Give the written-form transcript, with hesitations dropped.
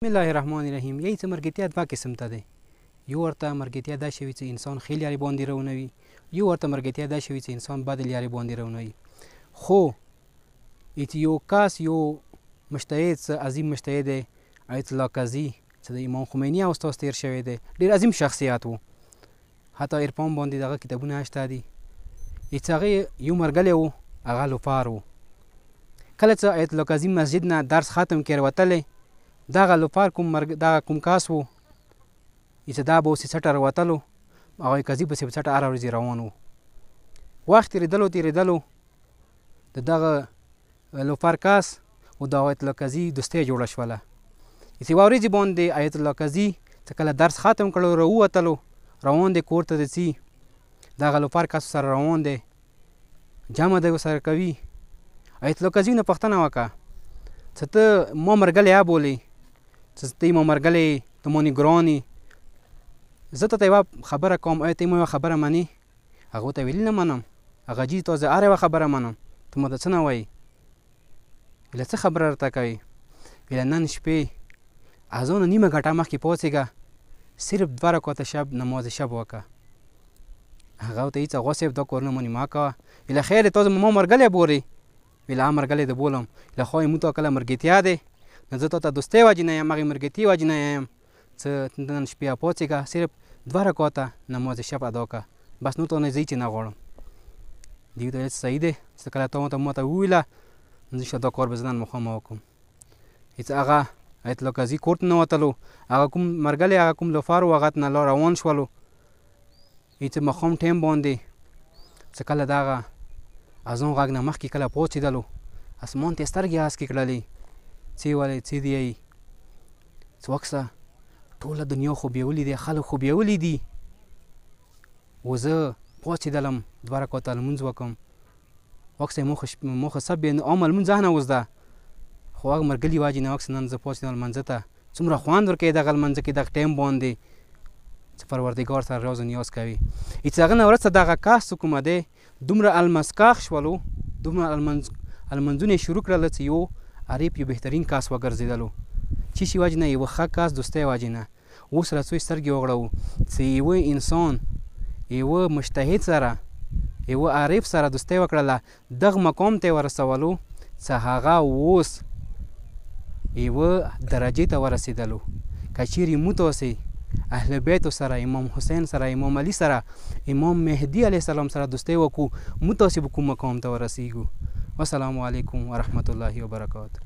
بسم الله الرحمن الرحیم. یی څه مرګتیا دوه قسم ته دی. یو ورته مرګتیا دا شوی چې انسان خیل یاري باندې رونوي، یو ورته مرګتیا دا شوی چې انسان بد یاري باندې رونوي. خو یو کس یو مجتهد عظیم مجتهد آیت الله قاضي چې د امام خمیني استاد تیر شوی دی، ډیر عظیم شخصیت وو. حتی ایرپان باندې دغه کتابونه شته دي. هغه یو مرګلی وو، هغه لوفار وو. کله چې آیت الله قاضي مسجد نه درس ختم کړ وتلی، دغه لوفار کوم کاس وو چې دا به اوس یې څټه راوتلو، هغه قاضي پسې په څټه هره ورځ روان وو. وخت تېرېدلو د دغه لوفار کاس او د آیت الله قاضي دوستۍ جوړه شوله. یوه ورځې باندې آیت الله قاضي چې کله درس ختم کړو راووتلو، روان دی کور ته د ځي، دغه لوفار کاس سره روان دی، جمع دی ورسره کوي. آیت الله قاضي نه پوښتنه وکړه چې ته ما مرګلی بولې، چې ته ما مرګلی، ته مانې ګران یې، زه ته یوه خبره کوم، آیا ته ما یوه خبره منې؟ هغه ورته ویلي نه منم. هغه جي ته زه هره یوه خبره منم، ته ما ته څه نه وایې؟ ویله څه خبره راته کوې؟ ویله نن شپې اذان نیمه ګټه مخکې پاڅېږه، صرف 2 رکعته شب نماز شب وکړه. هغه ورته هېڅ هغه صاحب دا کارونه مانې مه کوه. ویله خیر دی، تاسو ما مرګلی بولې؟ ویله مرګلی د بولم. ویله خو موږ ته کله مرګتیا دی، نه زه تا ته دوستۍ وجې نه یم، هغې مرګتۍ وجې نه یم چې نن شپې پاڅېږه، صرف 2 رکعته نماز شب ادا کړه، بس نور ته نه زه هېڅ نه غواړم. دوی ته ویل صحیح دی، چې کله تا ماته وویله نو زه دا کار به زه نن مخامه وکړم. هېڅ هغه آیت الله قاضي کور ته ننوتلو، هغه کوم مرګلی هغه کوم لوفار و هغه نه روان شولو. هېڅ ماښام ټایم باندې چې کله دغه اذان غږ نه مخکې کله پاڅېدلو، اسمان ته یې سترګې هسکې کړلې، څه یې ویل څه دی یې چې وکسه ټوله دنیا خوبیولي دی، خلک خوبیولي دي، و زه پاڅېدلم 2 رکعته لمونځ وکړم. وکسه ما خو سب عام لمونځ نه وزده، خو هغه مرګلي وجې نه وکسه نن زه پاڅېدم لمانځه ته. څومره خوند ورکوي دغه لمانځه کې دغه ټایم باندې چې پروردګار سره راز و نیاز کوي. هېڅ هغه نه وروسته دغه کس کومه دی دومره المسکاخ شولو، دومره المنځونه یې شروع کړله چې یو عریب یو بهترین کس وګرځېدلو. چې شي وجې نه یوه ښه کس دوستۍ وجې نه. اوس را څو سترګې وغړوو چې یوه انسان یوه مجتهد سره یوه عارف سره دوستۍ وکړله، دغه مقام ته یې ورسولو چې هغه اوس یوه درجې ته ورسېدلو. که چیرې موږ تاسې اهل بیتو سره، امام حسین سره، امام علي سره، امام مهدي علیه السلام سره دوستۍ وکړو، موږ تاسې به کوم مقام ته ورسېږو. والسلام علیکم ورحمة الله وبرکاته.